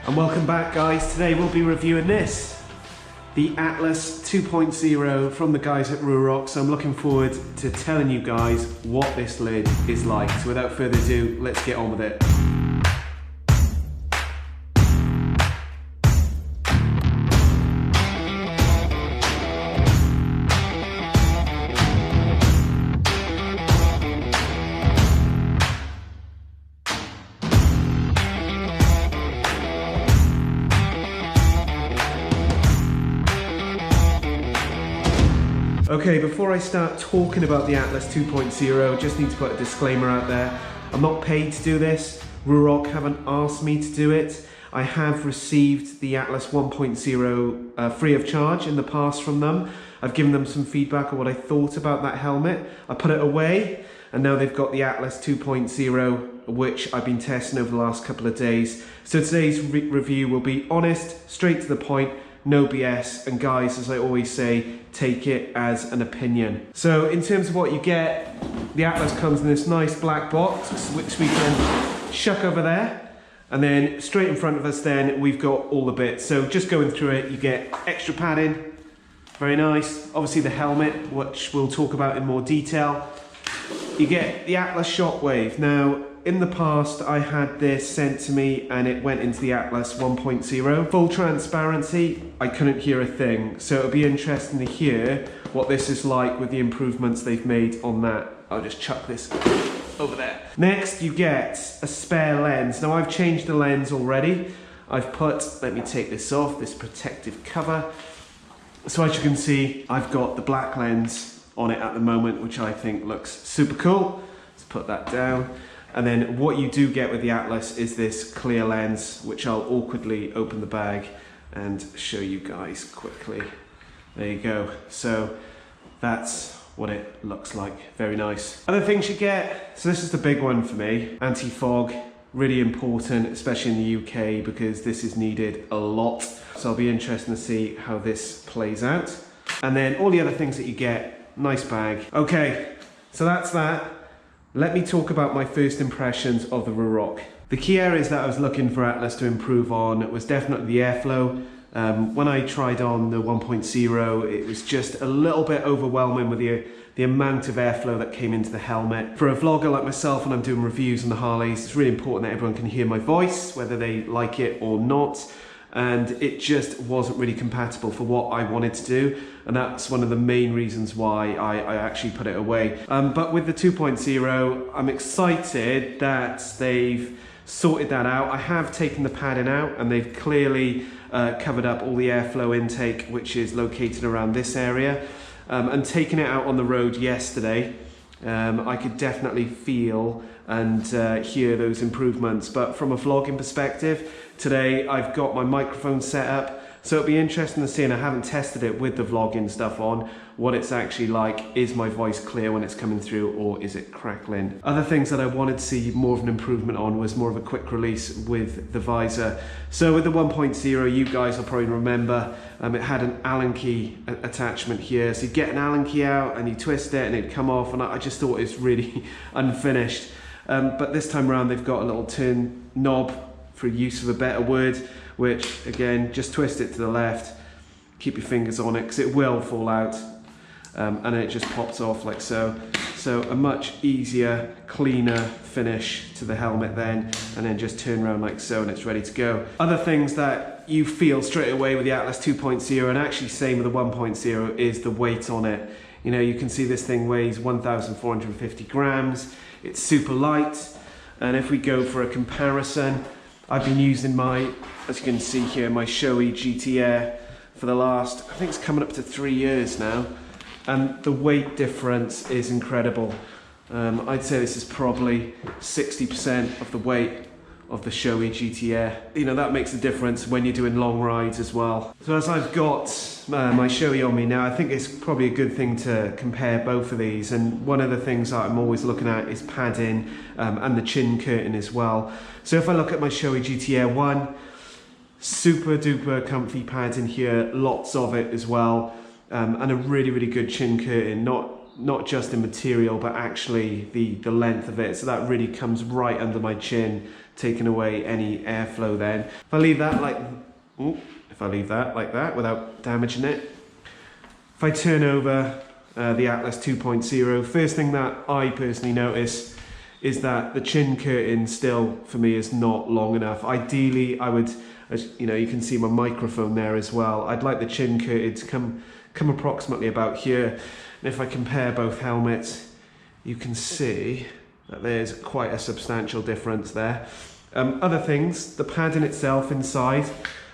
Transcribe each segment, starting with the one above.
And welcome back, guys. Today we'll be reviewing this, the Atlas 2.0 from the guys at Ruroc. So I'm looking forward to telling you guys what this lid is like. So without further ado, let's get on with it. Okay, before I start talking about the Atlas 2.0, just need to put a disclaimer out there. I'm not paid to do this. Ruroc haven't asked me to do it. I have received the Atlas 1.0 free of charge in the past from them. I've given them some feedback on what I thought about that helmet. I put it away, and now they've got the Atlas 2.0, which I've been testing over the last couple of days. So today's review will be honest, straight to the point, no BS, and guys, as I always say, take it as an opinion. So in terms of what you get, the Atlas comes in this nice black box, which we can shuck over there, and then straight in front of us then we've got all the bits. So just going through it, you get extra padding, very nice. Obviously the helmet, which we'll talk about in more detail. You get the Atlas Shockwave. Now, in the past, I had this sent to me and it went into the Atlas 1.0. Full transparency, I couldn't hear a thing. So it'll be interesting to hear what this is like with the improvements they've made on that. I'll just chuck this over there. Next, you get a spare lens. Now, I've changed the lens already. I've put, let me take this off, this protective cover. So as you can see, I've got the black lens on it at the moment, which I think looks super cool. Let's put that down. And then what you do get with the Atlas is this clear lens, which I'll awkwardly open the bag and show you guys quickly. There you go. So that's what it looks like. Very nice. Other things you get, so this is the big one for me, anti-fog. Really important, especially in the UK, because this is needed a lot. So I'll be interested to see how this plays out. And then all the other things that you get, nice bag. Okay, so that's that. Let me talk about my first impressions of the Ruroc. The key areas that I was looking for Atlas to improve on was definitely the airflow. When I tried on the 1.0, it was just a little bit overwhelming with the amount of airflow that came into the helmet. For a vlogger like myself, when I'm doing reviews on the Harleys, it's really important that everyone can hear my voice, whether they like it or not. And it just wasn't really compatible for what I wanted to do, and that's one of the main reasons why I actually put it away. But with the 2.0, I'm excited that they've sorted that out. I have taken the padding out, and they've clearly covered up all the airflow intake, which is located around this area. And taking it out on the road yesterday, I could definitely feel and hear those improvements. But from a vlogging perspective, today I've got my microphone set up, so it'll be interesting to see, and I haven't tested it with the vlogging stuff on, what it's actually like. Is my voice clear when it's coming through, or is it crackling? Other things that I wanted to see more of an improvement on was more of a quick release with the visor. So with the 1.0, you guys will probably remember, it had an Allen key attachment here. So you get an Allen key out and you twist it and it'd come off, and I just thought it was really unfinished. But this time around they've got a little turn knob, for use of a better word, which again, just twist it to the left, keep your fingers on it because it will fall out, and then it just pops off like so. So a much easier, cleaner finish to the helmet then, and then just turn around like so and it's ready to go. Other things that you feel straight away with the Atlas 2.0, and actually same with the 1.0, is the weight on it. You know, you can see this thing weighs 1,450 grams. It's super light, and if we go for a comparison, I've been using my, as you can see here, my Shoei GT-Air for the last, I think it's coming up to 3 years now, and the weight difference is incredible. I'd say this is probably 60% of the weight of the Shoei GT-Air. You know, that makes a difference when you're doing long rides as well. So as I've got my Shoei on me now, I think it's probably a good thing to compare both of these. And one of the things that I'm always looking at is padding and the chin curtain as well. So if I look at my Shoei GT-Air 1, super duper comfy pads in here, lots of it as well, and a really, really good chin curtain. not just in material, but actually the length of it. So that really comes right under my chin, taking away any airflow then. If I leave that like that without damaging it. If I turn over the Atlas 2.0, first thing that I personally notice is that the chin curtain still, for me, is not long enough. Ideally, I would, as you know, you can see my microphone there as well. I'd like the chin curtain to come approximately about here. And if I compare both helmets, you can see that there's quite a substantial difference there. Other things, the padding itself inside,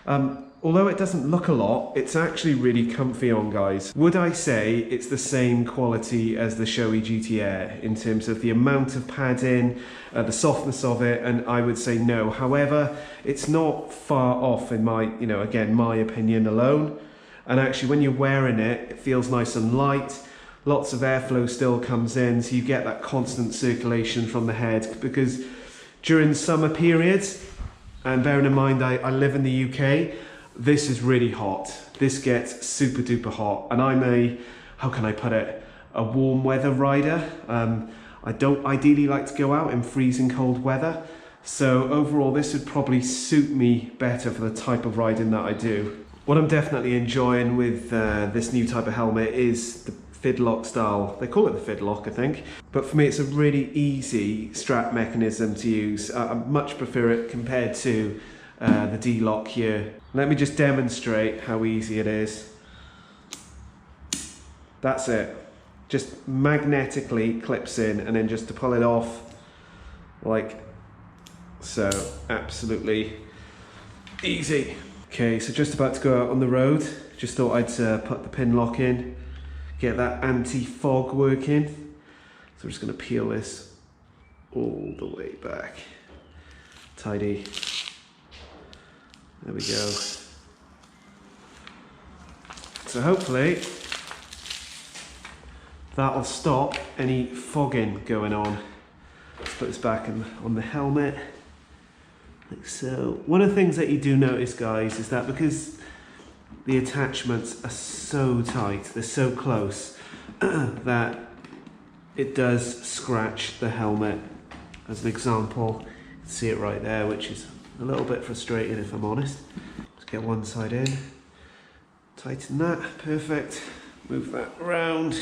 although it doesn't look a lot, it's actually really comfy on, guys. Would I say it's the same quality as the Shoei GT-Air in terms of the amount of padding, the softness of it? And I would say no. However, it's not far off in my, again, my opinion alone. And actually when you're wearing it, it feels nice and light. Lots of airflow still comes in, so you get that constant circulation from the head, because during summer periods, and bearing in mind I live in the UK, this is really hot. This gets super duper hot, and I'm a, how can I put it, a warm weather rider. I don't ideally like to go out in freezing cold weather, so overall this would probably suit me better for the type of riding that I do. What I'm definitely enjoying with this new type of helmet is the pinlock style. They call it the pinlock, I think. But for me, it's a really easy strap mechanism to use. I much prefer it compared to the D-lock here. Let me just demonstrate how easy it is. That's it. Just magnetically clips in, and then just to pull it off like so. Absolutely easy. Okay, so just about to go out on the road. Just thought I'd put the pinlock in, get that anti-fog working. So I'm just going to peel this all the way back. Tidy. There we go. So hopefully that'll stop any fogging going on. Let's put this back on the helmet, like so. One of the things that you do notice, guys, is that because the attachments are so tight, they're so close, that it does scratch the helmet. As an example, you can see it right there, which is a little bit frustrating if I'm honest. Let's get one side in, tighten that, perfect. Move that around,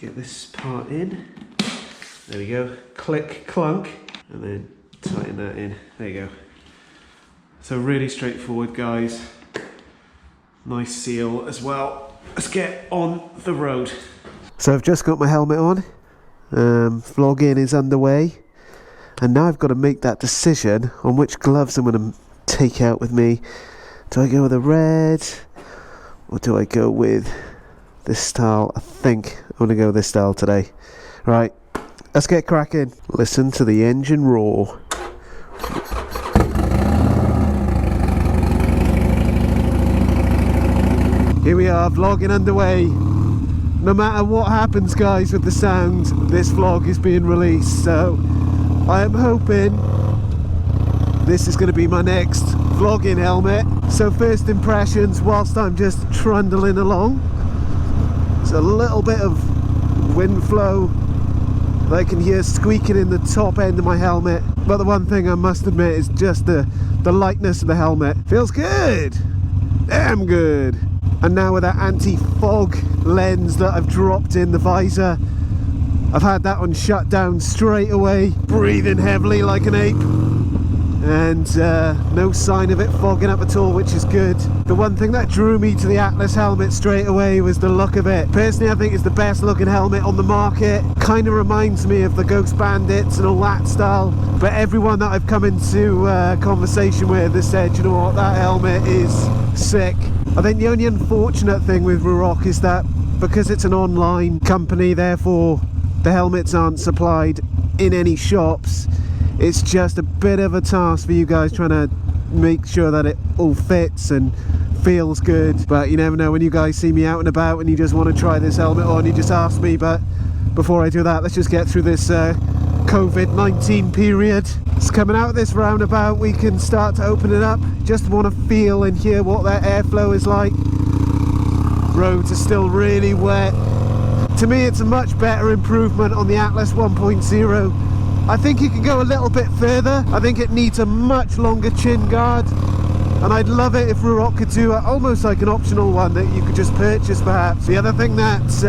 get this part in, there we go, click, clunk, and then tighten that in, there you go. So really straightforward, guys. Nice seal as well. Let's get on the road. So I've just got my helmet on, vlogging is underway, and now I've got to make that decision on which gloves I'm going to take out with me. Do I go with a red, or do I go with this style? I think I'm going to go with this style today. Right, let's get cracking. Listen to the engine roar. Here we are, vlogging underway. No matter what happens, guys, with the sound, this vlog is being released, so I am hoping this is going to be my next vlogging helmet. So first impressions, whilst I'm just trundling along, there's a little bit of wind flow that I can hear squeaking in the top end of my helmet, but the one thing I must admit is just the lightness of the helmet. Feels good, damn good. And now with that anti-fog lens that I've dropped in the visor, I've had that one shut down straight away, breathing heavily like an ape, and no sign of it fogging up at all, which is good. The one thing that drew me to the Atlas helmet straight away was the look of it. Personally, I think it's the best looking helmet on the market. Kind of reminds me of the Ghost Bandits and all that style, but everyone that I've come into conversation with has said, you know what, that helmet is sick. I think the only unfortunate thing with Ruroc is that because it's an online company, therefore the helmets aren't supplied in any shops. It's just a bit of a task for you guys trying to make sure that it all fits and feels good. But you never know, when you guys see me out and about and you just want to try this helmet on, you just ask me. But before I do that, let's just get through this COVID-19 period. It's coming out of this roundabout, we can start to open it up. Just want to feel and hear what that airflow is like. roads are still really wet. To me, it's a much better improvement on the Atlas 1.0. I think you can go a little bit further. I think it needs a much longer chin guard, and I'd love it if Ruroc could do almost like an optional one that you could just purchase perhaps. The other thing that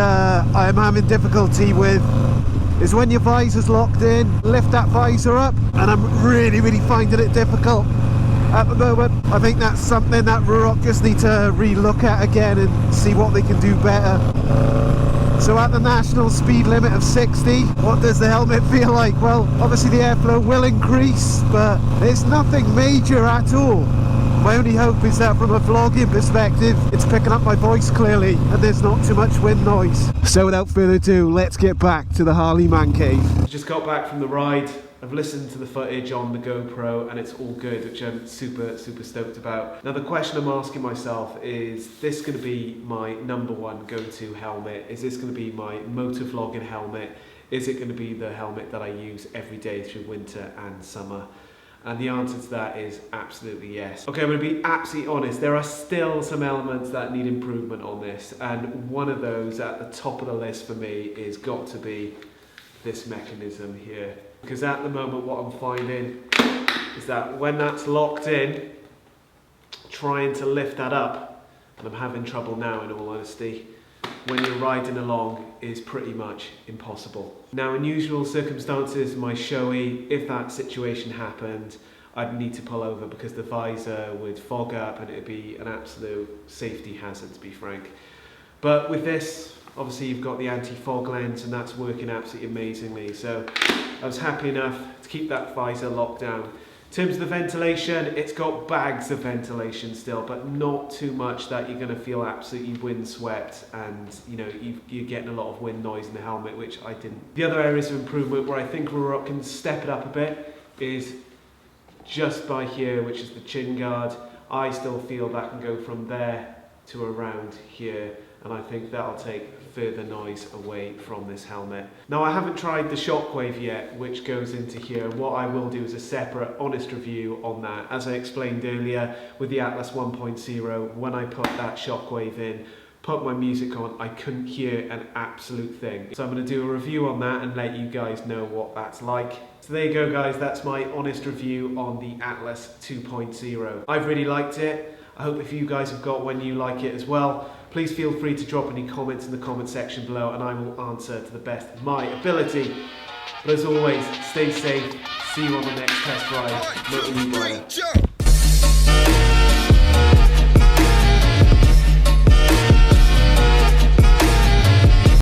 I'm having difficulty with is when your visor's locked in, lift that visor up, and I'm really finding it difficult at the moment. I think that's something that Ruroc just need to re-look at again and see what they can do better. So at the national speed limit of 60, what does the helmet feel like? Well, obviously the airflow will increase, but there's nothing major at all. My only hope is that from a vlogging perspective, it's picking up my voice clearly and there's not too much wind noise. So without further ado, let's get back to the Harley Man Cave. Just got back from the ride. I've listened to the footage on the GoPro and it's all good, which I'm super stoked about. Now the question I'm asking myself is this going to be my #1 go-to helmet? Is this going to be my motovlogging helmet? Is it going to be the helmet that I use every day through winter and summer? And the answer to that is absolutely yes. Okay, I'm going to be absolutely honest. There are still some elements that need improvement on this. And one of those at the top of the list for me is got to be this mechanism here. Because at the moment what I'm finding is that when that's locked in, trying to lift that up, and I'm having trouble now in all honesty, when you're riding along is pretty much impossible. Now in usual circumstances, my Shoei, if that situation happened, I'd need to pull over because the visor would fog up and it'd be an absolute safety hazard, to be frank. But with this, obviously you've got the anti-fog lens and that's working absolutely amazingly. So I was happy enough to keep that visor locked down. In terms of the ventilation, it's got bags of ventilation still, but not too much that you're going to feel absolutely windswept and you're getting a lot of wind noise in the helmet, which I didn't. The other areas of improvement where I think Ruroc can step it up a bit is just by here, which is the chin guard. I still feel that can go from there to around here, and I think that'll take further noise away from this helmet. Now I haven't tried the shockwave yet, which goes into here. What I will do is a separate honest review on that. As I explained earlier with the Atlas 1.0, when I put that shockwave in, put my music on, I couldn't hear an absolute thing. So I'm going to do a review on that and let you guys know what that's like. So there you go guys, that's my honest review on the Atlas 2.0. I've really liked it. I hope if you guys have got one, you like it as well. Please feel free to drop any comments in the comment section below and I will answer to the best of my ability. But as always, stay safe. See you on the next test ride. Motonewbrider.